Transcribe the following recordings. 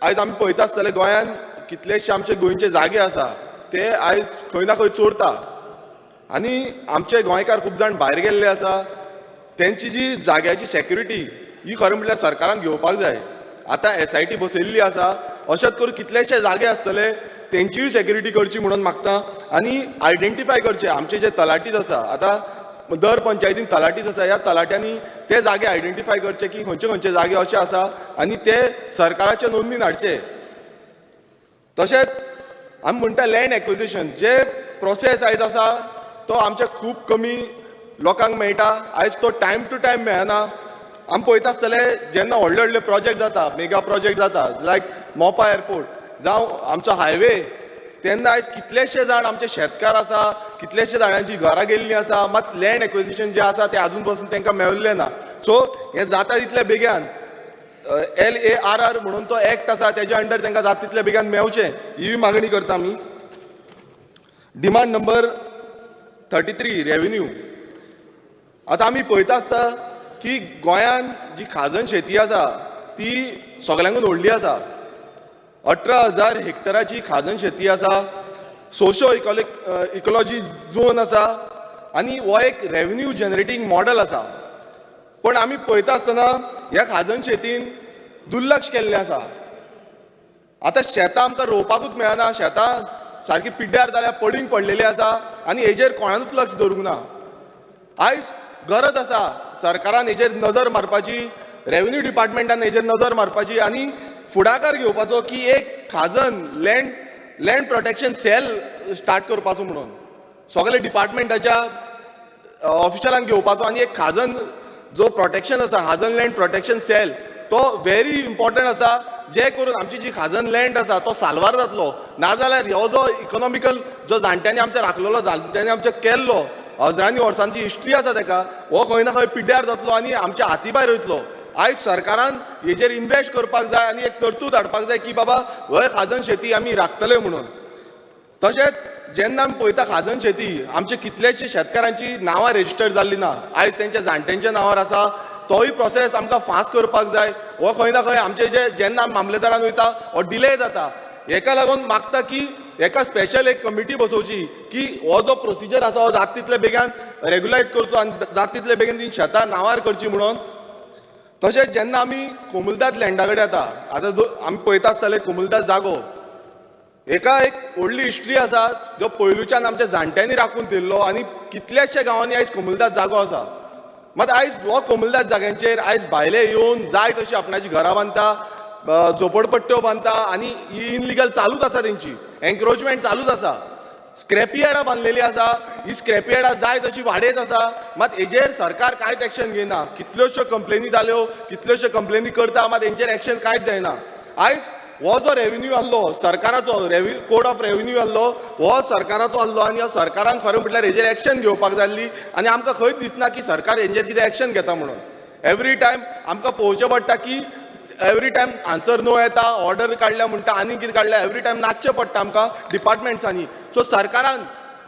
आयज आमी पळयता आसतले गोंयान कितलेशे आमचे गोंयचे जागे आसा ते आयज खंय ना खंय चोरता आनी आमचे गोंयकार खूब जाण भायर गेल्ले आसा. तेंची जी जाग्याची सेक्युरिटी ही खरें म्हटल्यार सरकारान घेवपाक जाय. आतां SIT बसयल्ली आसा, अशेंच करून कितलेशे जागे आसतले तेंचीय सेक्युरिटी करची म्हणून मागता आनी आयडेंटिफाय करचे. आमचे जे तलाटीच आसा, आतां दर पंचायतीन तलाटीच आसा, ह्या तलाट्यांनी ते जागे आयडेंटिफाय करचे की खंयचे खंयचे जागे अशे आसा आनी ते सरकाराचे नोंदणीन हाडचे. तशेंच आमी म्हणटा लँड एक्विजिशन, जे प्रोसेस आयज आसा तो आमच्या खूब कमी लोकांक मेळटा. आयज तो टायम टू टायम मेळना. आमी पळयता आसतले जेन्ना व्हडले व्हडले प्रोजेक्ट जाता, मेगा प्रोजेक्ट जाता, लायक मोपा एअरपोर्ट जावं आमचो हायवे, तेन्ना आयज कितलेशे जाण आमचे शेतकार आसा, कितलेशे जाणांची घरां गेल्लीं आसा, मात लँड एक्विजिशन जे आसा ते आजून पासून तांकां मेळिल्लें ना. सो हें जाता तितले बेगीन LARR म्हणून तो एक्ट आसा तेज्या अंडर तांकां जाता तितले बेगीन मेळचें, ही मागणी करता आमी. Demand number 33 revenue. आतां आमी पळयता आसता की गोंयान जी खाजन शेती आसा ती सगळ्यांकून व्हडली आसा. 18,000 हेक्टराची खाजन शेती आसा, सोशो इकॉलॉजी झोन आसा आनी हो एक रेव्हेन्यू जनरेटींग मॉडल आसा. पण आमी पळयता आसतना ह्या खाजन शेतीन दुर्लक्ष केल्लें आसा. आतां शेतां आमकां रोवपाकूच मेळना, शेतां सारकी पिड्ड्यार जाल्यार पडींग पडलेली आसा आनी हेजेर कोणानूच लक्ष दवरूंक ना. आयज गरज आसा सरकारान हेजेर नजर मारपाची, रेव्हेन्यू डिपार्टमेंटान हेजेर नजर मारपाची आनी फुडाकार घेवपाचो की एक खाजन लँड प्रोटेक्शन सेल स्टार्ट करपाचो म्हणून सगळे डिपार्टमेंटाच्या ऑफिशलांक घेवपाचो आनी एक खाजन जो प्रोटेक्शन आसा, खाजन लँड प्रोटेक्शन सेल, तो व्हेरी इम्पॉर्टंट आसा, जे करून आमची जी खाजन लँड आसा तो साल्वार जातलो. नाजाल्यार हो जो इकॉनॉमिकल जो जाणट्यांनी आमच्या राखलेलो, जाणट्यांनी आमच्या केल्लो, हजारांनी वर्सांची हिस्ट्री आसा ताका, हो खंय ना खंय पिड्ड्यार जातलो आनी आमच्या हाती भायर वयतलो. आयज सरकारान हेजेर इन्वेस्ट करपाक जाय आनी एक तरतूद हाडपाक जाय की बाबा हो खाजन शेती आमी राखतले म्हणून. तशेंच जेन्ना आमी पळयता खाजन शेती, आमचे कितलेशे शेतकारांची नांवां रेजिस्टर जाल्लीं ना, आयज तेंच्या जाणट्यांच्या नांवार आसा. तोय प्रोसेस आमकां फास्ट करपाक जाय. हो खंय ना खंय आमचे जे जेन्ना मामलेदारान वयता हो डिले जाता. हेका लागून मागता की एका स्पेशल एक कमिटी बसोवची की हो जो प्रोसिजर आसा हो जाता तितले बेगीन रेग्युलायज करचो आनी जाता तितले बेगीन ती शेतां नांवार करची म्हणून. तशेंच जेन्ना आमी कोमुलदाद लँडा कडेन येता, आतां जो आमी पळयता आसतले कोमुलदाद जागो, एका एक व्हडली हिस्ट्री आसा जो पयलुच्यान आमच्या जाणट्यांनी राखून दिल्लो आनी कितलेशे गांवांनी आयज कोमुलदाद जागो आसा. मात आयज हो कोमुलदाद जाग्यांचेर आयज भायले येवन जाय तशी आपणाची घरां बांदता, झोपडपट्ट्यो बांदता आनी ही इनलिगल चालूच आसा, तेंची एन्क्रोचमेंट चालूच आसा. स्क्रॅपी यार्डां बांदलेली आसा, ही स्क्रॅपी यार्डां जाय तशी वाडयत आसा, मात हेजेर सरकार कांयच एक्शन घेयना. कितल्योश्यो कंप्लेनी जाल्यो, कितल्योश्यो कंप्लेनी करता, मात हेंचेर एक्शन कांयच जायना. आयज हो जो रेव्हेन्यू आहलो सरकाराचो, कोड ऑफ रेव्हेन्यू आहलो हो सरकाराचो आहलो आनी ह्या सरकारान खरें म्हटल्यार हेजेर एक्शन घेवपाक जाय आसली आनी आमकां खंयच दिसना की सरकार हेंचेर कितें एक्शन घेता म्हणून. एवरी टायम आमकां पळोवचें पडटा की एवरी टायम आन्सर नो येता, ऑर्डर काडल्या म्हणटा आनी कितें काडल्या, एवरी टायम नाचचें पडटा आमकां डिपार्टमेंट्सांनी. सो सरकारान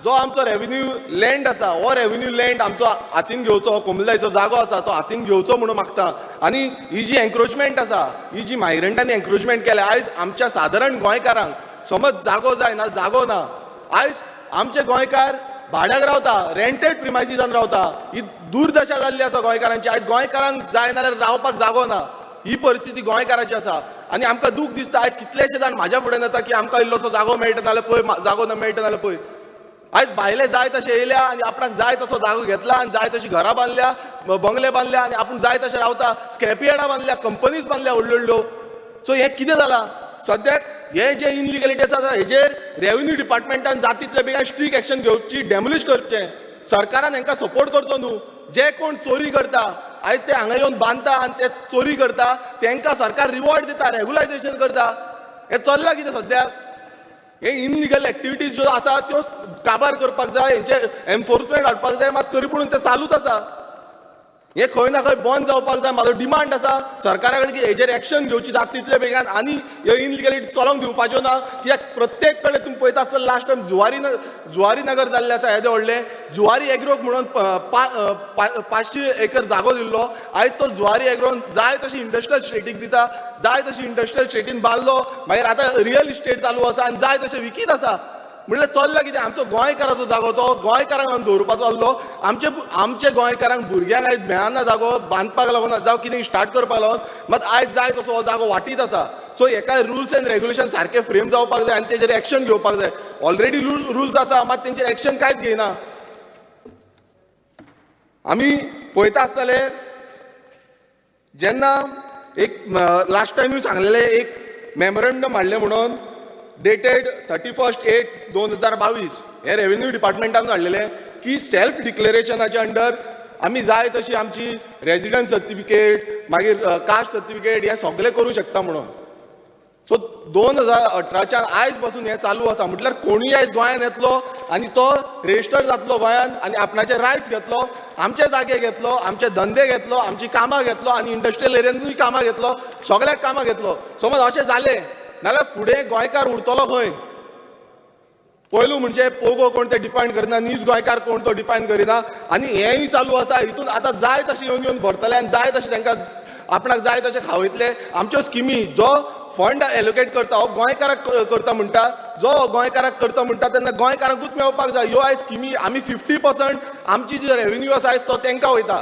जो आमचो रेव्हेन्यू लँड आसा हो रेव्हेन्यू लँड आमचो हातीन घेवचो, हो कोमुलदाचो जागो आसा तो हातीन घेवचो म्हणून मागता. आनी ही जी एन्क्रोचमेंट आसा, ही जी मायग्रंटांनी एन्क्रोचमेंट केल्या, आयज आमच्या सादारण गोंयकारांक समज जागो जाय ना, जागो ना, आयज आमचे गोंयकार भाड्याक रावता, रेंटेड प्रिमायसिसान रावता. ही दुर्दशा जाल्ली आसा गोंयकारांची. आयज गोंयकारांक जाय नाल्यार रावपाक जागो ना, ही परिस्थिती गोंयकाराची आसा. आनी आमकां दूख दिसता. आयज कितलेशे जाण म्हाज्या फुड्यान येता की आमकां इल्लोसो जागो मेळटा नाल्यार पळय, जागो मेळटा नाल्यार पळय. आयज भायले जाय तशे येयल्या आनी आपणाक जाय तसो जागो घेतला आनी जाय तशी घरां बांदल्या, बंगले बांदल्या आनी आपूण जाय तशें रावता. स्क्रॅपी यार्डां बांदल्या, कंपनीज बांदल्या व्हडल्यो व्हडल्यो. सो हें कितें जालां सद्याक? हे जे इनलिगलिटीज आसा हेजेर रेव्हेन्यू डिपार्टमेंटान जाता तितले बेगीन स्ट्रीक एक्शन घेवची, डेमोलिश करचें. सरकारान हांकां सपोर्ट करचो न्हू. जे कोण चोरी करता आयज ते हांगा येवन बांदता आनी ते चोरी करता, तांकां सरकार रिवॉर्ड दिता, रेग्युलायझेशन करता. हें चल्लां कितें सद्याक? हे इनलिगल एक्टिविटीज ज्यो आसा त्यो काबार करपाक जाय, हेंचेर एन्फोर्समेंट हाडपाक जाय, मात तरी पूण ते चालूच आसा. हे खंय ना खंय बंद जावपाक जाय माझो डिमांड आसा सरकारा कडेन की हेजेर एक्शन घेवची जाता तितले बेगान आनी ह्यो इनलिगलिटी चलोवंक दिवपाच्यो ना कित्याक प्रत्येक कडेन तुमी पळयता आसतना लास्ट टायम जुवारी नगर जाल्लें आसा येदें व्हडलें जुवारी एग्रोक म्हणून 500 एकर जागो दिल्लो आयज तो जुवारी एग्रोन जाय तशी इंडस्ट्रियल स्टेटीक दिता जाय तशी इंडस्ट्रियल स्टेटीन बांदलो मागीर आतां रियल इस्टेट चालू आसा आनी जाय तशें विकीत आसा म्हणल्यार चल्ला कितें आमचो गोंयकाराचो जागो तो गोंयकारांक आमी दवरपाचो आसलो आमचे गोंयकारांक भुरग्यांक आयज मेळना जागो बांदपाक लागून जावं कितें स्टार्ट करपाक लागून मात आयज जाय तसो हो जागो वाटीत आसा सो हेका रुल्स एंड रेग्युलेशन सारके फ्रेम जावपाक जाय आनी तेजेर एक्शन घेवपाक जाय ऑलरेडी रुल्स आसा मात तेंचेर एक्शन कांयच घेयना आमी पळयता आसतले जेन्ना एक लास्ट टायम सांगलेले एक मेमोरंडम हाडलें म्हणून डेटेड 31/8/2022 हे रेव्हेन्यू डिपार्टमेंटान हाडलेले की सेल्फ डिक्लेरेशनाच्या अंडर आमी जाय तशी आमची रेजिडंस सर्टिफिकेट मागीर कास्ट सर्टिफिकेट हे सगळे करूं शकता म्हणून सो 2018च्यान आयज पासून हे चालू आसा म्हटल्यार कोणूय आयज गोंयांत येतलो आनी तो रेजिस्टर्ड जातलो गोंयांत आनी आपणाचे रायट्स घेतलो आमचे जागे घेतलो आमचे धंदे घेतलो आमची कामां घेतलो आनी इंडस्ट्रियल एरियांतूय कामां घेतलो सगळ्याक कामां घेतलो समज अशें जालें नाल्यार फुडें गोंयकार उरतलो खंय पयलू म्हणजे पोगो कोण ते डिफायन करना नीज गोंयकार कोण तो डिफायन करिना आनी हेंय चालू आसा हितून आतां जाय तशें येवन भरतले आनी जाय तशें तांकां आपणाक जाय तशें खावयतले आमच्यो स्किमी जो फंड एलोकेट करता हो गोंयकाराक करता म्हणटा जो गोंयकाराक करता म्हणटा तेन्ना गोंयकारांकूच मेळपाक जाय ह्यो आयज स्किमी आमी 50% आमची जी रेव्हेन्यू आसा आयज तो तांकां वयता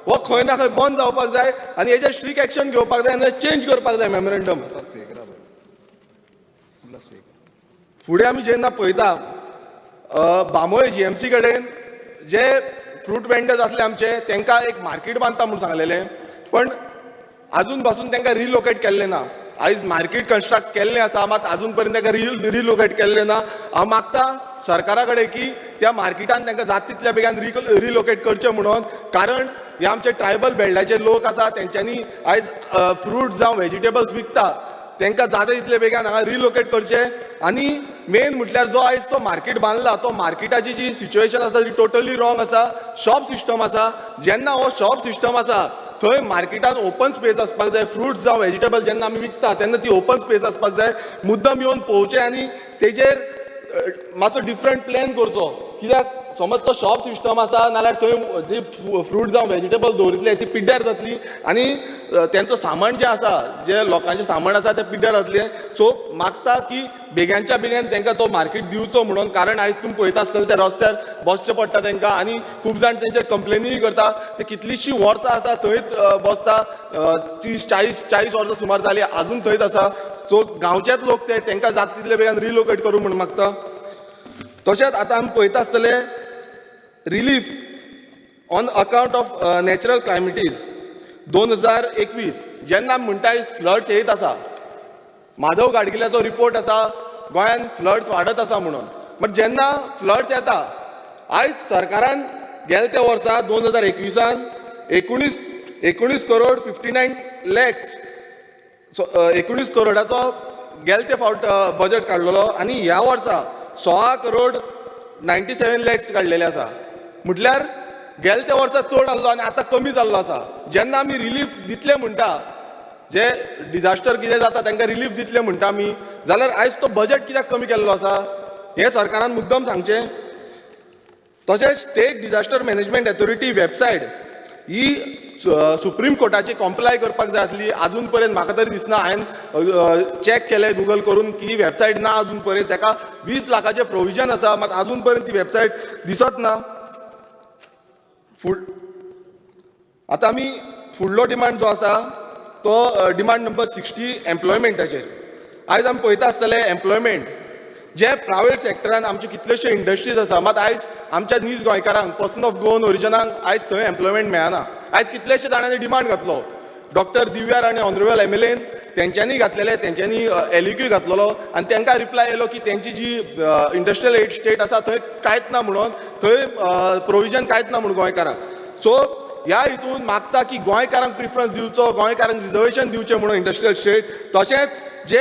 हो खंय ना खंय बंद जावपाक जाय आनी हेजेर स्ट्रिक्ट एक्शन घेवपाक जाय आनी चेंज करपाक जाय मेमोरंडम फुडें आमी जेन्ना पळयता बांबोळे जीएमसी कडेन जे फ्रूट वेंडर्स आसले आमचे तांकां एक मार्केट बांदता म्हणून सांगलेलें पण आजून पासून तांकां रिलोकेट केल्लें ना आयज मार्केट कन्स्ट्रक्ट केल्लें आसा मात आजून पर्यंत तांकां रिलोकेट केल्लें ना हांव मागता सरकारा कडेन की त्या मार्केटान तांकां जाता तितल्या बेगान रिलोकेट करचें म्हणून कारण हे आमचे ट्रायबल बेल्टाचे लोक आसा तेंच्यांनी आयज फ्रूट जावं व्हेजिटेबल्स विकता तांकां जाता तितले बेगान हांगा रिलोकेट करचें आनी मेन म्हटल्यार जो आयज तो मार्केट बांदला तो मार्केटाची जी सिच्युएशन आसा ती टोटली रॉंग आसा शॉप सिस्टम आसा जेन्ना हो शॉप सिस्टम आसा थंय मार्केटान ओपन स्पेस आसपाक जाय फ्रुट्स जावं व्हेजिटेबल जेन्ना आमी विकता तेन्ना ती ओपन स्पेस आसपाक जाय मुद्दम येवन पळोवचें आनी तेजेर मातसो डिफरंट प्लॅन करचो कित्याक समज तो शॉप सिस्टम आसा नाल्यार थंय जी फ्रूट जावं व्हेजिटेबल दवरितले ती पिड्ड्यार जातली आनी तेंचो सामान जें आसा जे लोकांचें सामान आसा तें पिड्ड्यार जातलें सो मागता की बेग्यानच्या बेगीन तांकां तो मार्केट दिवचो म्हणून कारण आयज तुमी पळयता आसतलें ते रस्त्यार बसचें पडटा तांकां आनी खूब जाण तेंचेर कंप्लेनीय करता ते कितलींशीं वर्सां आसा थंयच बसता 30-40 वर्सां सुमार जालीं आजून थंयच आसा सो गांवचेच लोक ते तांकां जाता तितले बेगीन रिलोकेट करूं म्हणून मागता तशेंच आतां आमी पळयता आसतले relief on account of natural calamities 2021 जेन्ना आमी म्हणटा फ्लड्स येयत आसा माधव गाडगिल्याचो रिपोर्ट आसा गोंयांत फ्लड्स वाडत आसा म्हणून बट जेन्ना फ्लड्स येता आयज सरकारान गेल्या त्या वर्सा 2021 19 करोड 59 लॅक्स 19 करोडाचो गेल्या ते फावट बजेट काडलेलो आनी ह्या वर्सा 16 करोड 97 लॅक्स काडलेले आसा म्हटल्यार गेल्या त्या वर्सा चड आसलो आनी आतां कमी जाल्लो आसा जेन्ना आमी रिलीफ दितले म्हणटा जे डिजास्टर कितें जाता तांकां रिलीफ दितले म्हणटा आमी जाल्यार आयज तो बजेट कित्याक कमी केल्लो आसा हें सरकारान मुद्दम सांगचें तशेंच state disaster management authority website ही सुप्रीम कोर्टाची कॉम्प्लाय करपाक जाय आसली आजून पर्यंत म्हाका तरी दिसना हांवें चॅक केलें गुगल करून की वेबसायट ना आजून पर्यंत ताका 20 लाखाचें प्रोविजन आसा मात आजून पर्यंत ती वेबसायट दिसत ना आतां आमी फुडलो डिमांड जो आसा तो डिमांड नंबर 60 एम्प्लॉयमेंटाचेर आयज आमी पळयता आसतले एम्प्लॉयमेंट जे प्रायवेट सॅक्टरान आमचे कितलेशे इंडस्ट्रीज आसा मात आयज आमच्या नीज गोंयकारांक पर्सन ऑफ गोवन ओरिजिनाक आयज थंय एम्प्लॉयमेंट मेळना आयज कितलेशे जाणांनी डिमांड घातलो डॉक्टर दिव्या राणे ऑनरेबल एमएलएन तेंच्यांनी घातलेले तेंच्यांनी एलिक्यू घातलेलो आनी तांकां रिप्लाय येयलो की तेंची जी इंडस्ट्रियल एस्टेट आसा थंय कांयच ना म्हणून थंय प्रोविजन कांयच ना म्हणून गोंयकारांक सो ह्या हितून मागता की गोंयकारांक प्रिफरन्स दिवचो गोंयकारांक रिजर्वेशन दिवचें म्हणून इंडस्ट्रियल एस्टेट तशेंच जे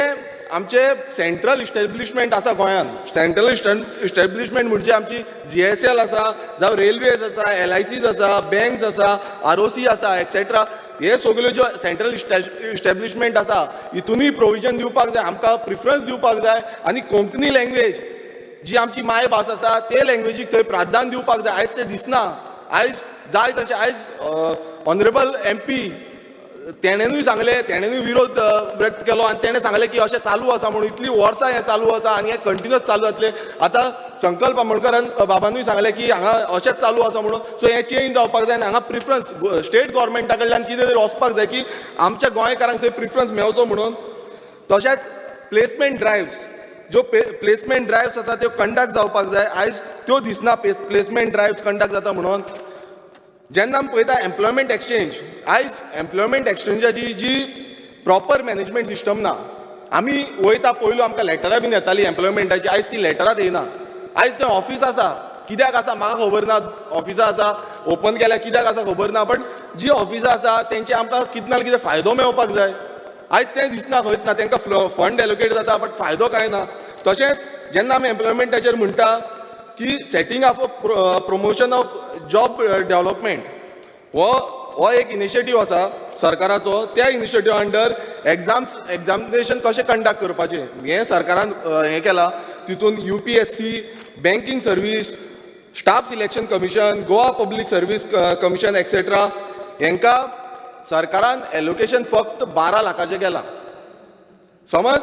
आमचे सेंट्रल इस्टॅब्लिशमेंट आसा गोंयांत, सेंट्रल इस्टॅब्लिशमेंट म्हणजे आमची GSL आसा, जावं रेल्वेज आसा, LICs आसा, बँक्स आसा, ROC आसा एक्सेट्रा. हे सगल्यो ज्यो सेंट्रल इस्टॅब्लिशमेंट आसा हितूनय प्रोविजन दिवपाक जाय, आमकां प्रिफरन्स दिवपाक जाय. आनी कोंकणी लँग्वेज जी आमची मायभास आसा ते लँग्वेजीक थंय प्राधान्य दिवपाक जाय. आयज तें दिसना. आयज जाय तशें आयज ऑनरेबल MP तेणेनूय सांगलें, तेणेनूय विरोध व्यक्त केलो आनी तेणें सांगलें की अशें चालू आसा म्हणून. इतलीं वर्सां हें चालू आसा आनी हें कंटिन्युअस चालू जातलें. आतां संकल्प आमोणकरान बाबानूय सांगलें की हांगा अशेंच चालू आसा म्हणून. सो हें चेंज जावपाक जाय आनी हांगा प्रिफरन्स स्टेट गव्हर्मेंटा कडल्यान कितें तरी वचपाक जाय की आमच्या गोंयकारांक थंय प्रिफरन्स मेळचो म्हणून. तशेंच प्लेसमेंट ड्रायव्स, ज्यो प्लेसमेंट ड्रायव्स आसा त्यो कंडक्ट जावपाक जाय. आयज त्यो दिसना प्लेसमेंट ड्रायव्स कंडक्ट जाता म्हणून. जेन्ना आमी पळयता एम्प्लॉयमेंट एक्सचेंज, आयज एम्प्लॉयमेंट एक्सचेंजाची जी प्रॉपर मॅनेजमेंट सिस्टम ना. आमी वयता पयलू आमकां लेटरां बीन येतालीं एम्प्लॉयमेंटाची, आयज ती लेटरांच येयना. आयज तें ऑफीस आसा, कित्याक आसा म्हाका खबर ना. ऑफिसां आसा ओपन केल्यार कित्याक आसा खबर ना, बट जी ऑफिसां आसा तेंचे आमकां कितें ना कितें फायदो मेळपाक जाय. आयज तें दिसना, खंयच ना. तांकां फंड एलोकेट जाता बट फायदो कांय ना. तशेंच जेन्ना आमी एम्प्लॉयमेंटाचेर म्हणटा की setting of promotion of job development, हो एक इनिशिएटीव आसा सरकाराचो. त्या इनिशिएटीव अंडर एग्जामिनेशन कशें कंडक्ट करपाचें हें सरकारान हें केलां. तितून UPSC, banking service, staff selection commission, Goa public service commission etcetera हांकां सरकारान एलोकेशन फक्त 12 लाखाचें केलां. समज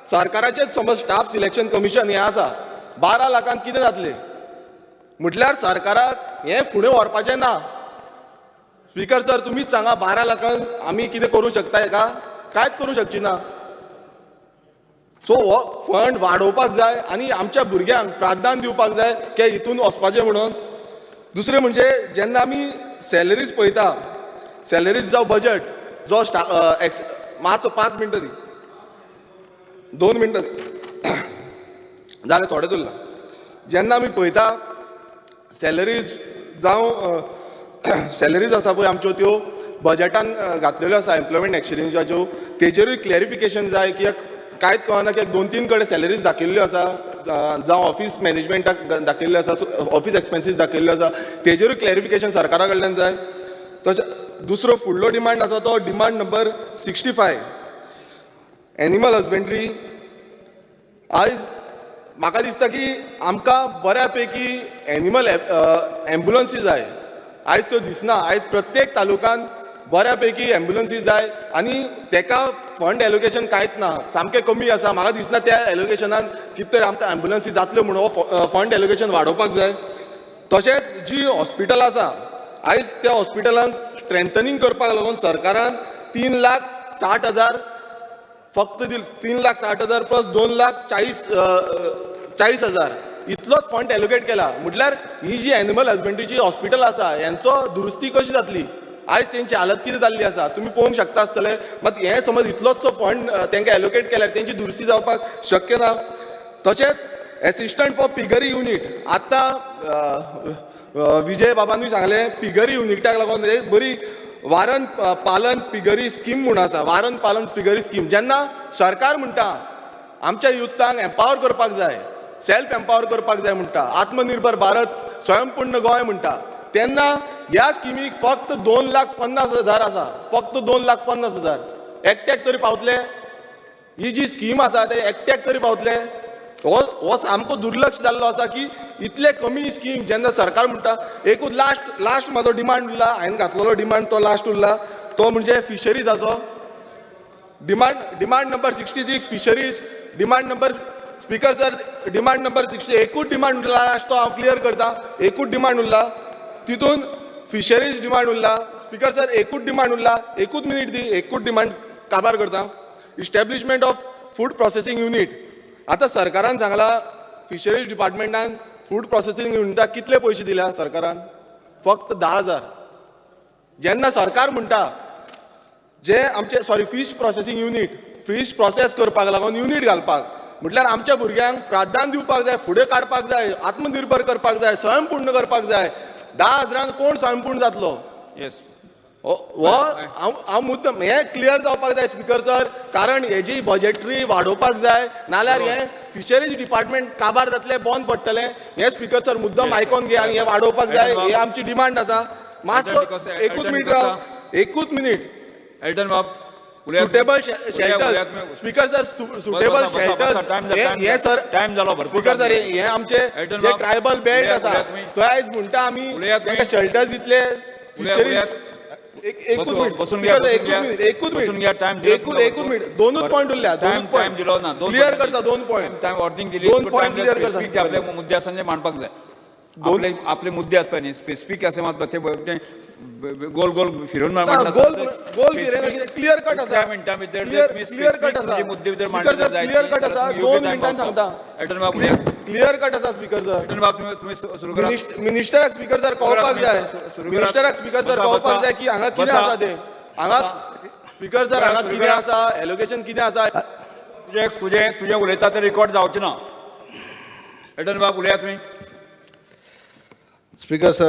सरकाराचें समज स्टाफ सिलेक्शन कमिशन हें आसा 12 लाखान कितें जातलें म्हटल्यार सरकाराक हें फुडें व्हरपाचें ना. स्पीकर सर तुमीच सांगा 12 लाखान आमी कितें करूं शकता हेका? कांयच करूं शकची ना. सो हो फंड वाडोवपाक जाय आनी आमच्या भुरग्यांक प्राधान्य दिवपाक जाय की हितून वचपाचें म्हणून. दुसरें म्हणजे जेन्ना आमी सॅलरीज पळयता, सॅलरीज जावं बजट जो मातसो 5 मिनटां दी, 2 मिनटां दी जालें, थोडें उरलां. जेन्ना आमी पळयता सॅलरीज जावं सॅलरीज आसा पळय आमच्यो त्यो बजटान घातलेल्यो आसा एम्प्लॉयमेंट एक्सचेंजाच्यो, तेजेरूय क्लॅरिफिकेशन जाय. कित्याक कांयच कळना, कित्याक 2-3 कडेन सॅलरीज दाखयल्ल्यो आसा, जावं ऑफीस मॅनेजमेंटाक दाखयल्ल्यो आसा, ऑफीस एक्सपेन्सीस दाखयल्ल्यो आसा, तेजेरूय क्लॅरिफिकेशन सरकारा कडल्यान जाय. तशें दुसरो फुडलो डिमांड आसा तो डिमांड नंबर 65 एनिमल हजबेंड्री. आयज म्हाका दिसता की आमकां बऱ्या पैकी एनिमल एम्ब्युलन्सी जाय. आयज त्यो दिसना. आयज प्रत्येक तालुकान बऱ्या पैकी एम्ब्युलन्सी जाय आनी तेका फंड एलोकेशन कांयच ना, सामकें कमी आसा. म्हाका दिसना त्या एलोकेशनान कितें तरी आमकां एम्ब्युलन्सी जातल्यो म्हणून हो फंड एलोकेशन वाडोवपाक जाय. तशेंच जी हॉस्पिटल आसा आयज त्या हॉस्पिटलांक स्ट्रेंथनिंग करपाक लागून सरकारान 3,60,000 फक्त 3,60,000 प्लस 2,40,000 इतलोच फंड एलोकेट केला. म्हटल्यार ही जी एनिमल हजबेंड्रीची हॉस्पिटल आसा यांचो दुरुस्ती कशी जातली? आयज तेंची हालत कितें जाल्ली आसा तुमी पळोवंक शकता आसतले. मात हें समज इतलोचो फंड तेंकां एलोकेट केल्यार तेंची दुरुस्ती जावपाक शक्य ना. तशेंच एसिस्टंट फॉर पिगरी युनिट, आतां विजय बाबांनी सांगलें पिगरी युनिटाक लागून एक बरी वारण पालन पिगरी स्कीम म्हणून आसा. वारण पालन पिगरी स्कीम जेन्ना सरकार म्हणटा आमच्या युथांक एम्पावर करपाक जाय, सेल्फ एम्पावर करपाक जाय म्हणटा, आत्मनिर्भर भारत स्वयंपूर्ण गोंय म्हणटा, तेन्ना ह्या स्किमीक फक्त 2,50,000 आसा. फक्त 2,50,000 एकट्याक तरी पावतले? ही जी स्कीम आसा ते एकट्याक तरी पावतले? हो सामको दुर्लक्ष जाल्लो आसा की इतले कमी स्कीम जेन्ना सरकार म्हणटा. एकूच लास्ट म्हाजो डिमांड उरला, हांवें घातलेलो डिमांड तो लास्ट उरला, तो म्हणजे फिशरीजाचो demand number 66 fisheries. Demand number speaker sir demand number 60 एकूच डिमांड उरला लास्ट, तो हांव क्लियर करता. एकूच डिमांड उरला, तितून फिशरीज डिमांड उरला. स्पीकर सर एकूच डिमांड उरला, एकूच मिनीट दी, एकूच डिमांड काबार करता. Establishment of food processing unit. आतां सरकारान सांगला फिशरीज डिपार्टमेंटान फूड प्रोसेसिंग युनिटाक कितले पयशे दिल्या सरकारान? फक्त 10,000. जेन्ना सरकार म्हणटा जे आमचे fish processing unit, fish process करपाक लागून युनिट घालपाक, म्हटल्यार आमच्या भुरग्यांक प्राधान्य दिवपाक जाय, फुडें काडपाक जाय, आत्मनिर्भर करपाक जाय, स्वयंपूर्ण करपाक जाय. 10,000 कोण स्वयंपूर्ण जातलो? येस हांव मुद्दम हे क्लियर जावपाक जाय स्पीकर सर, कारण हेजी बजेटरी वाडोवपाक जाय, नाल्यार हे फिशरीज डिपार्टमेंट काबार जातले, बंद पडटले. हे स्पीकर सर मुद्दम आयकोन घे आनी हे वाडोवपाक जाय, ही आमची डिमांड आसा. मातसो एकूच मिनीट राव, एकूच मिनीट. एल्टन बाब suitable shelters speaker sir, suitable shelters हे सर टाइम जालो भरपूर. स्पीकर सर हे आमचे जे ट्रायबल बेल्ट आसा थंय आयज म्हणटा आमी तांकां शेल्टर्स दितले. फिशरीज एकूच मिनीट, एकूच मिनीट, दोनूच पॉयंट उरल्या, दोनूच पॉयंट दिलो ना, क्लियर करता, दोन पॉयंट टाइम वॉर्निंग दिली, दोन point clear करता. स्पेसिफिक आपले मुद्दे आसा जे मांडपाक जाय. आपले मुद्दे आसता न्ही, स्पेसिफिक असे मात ते गोल गोल फिरून गोल क्लियर कट आसा, मिनटां भितर क्लियर कट आसा मुद्दे भितर स्पीकर सर, क्लियर कट आसा, 2 मिनटांनी सांगता. एल्टन बाब क्लियर कट आसा स्पीकर सर. एल्टन बाब तुम्ही सुरू करा. मिनिस्टराक स्पीकर सर कळपाक जाय, मिनिस्टराक स्पीकर सर कळपाक जाय की हांगा कितें आसा ते. हांगा स्पीकर सर हांगा कितें आसा, एलोकेशन कितें आसा. तुझे उलयता ते रिकॉर्ड जावचें ना. एल्टन बाब उलया तुम्ही. Speaker sir.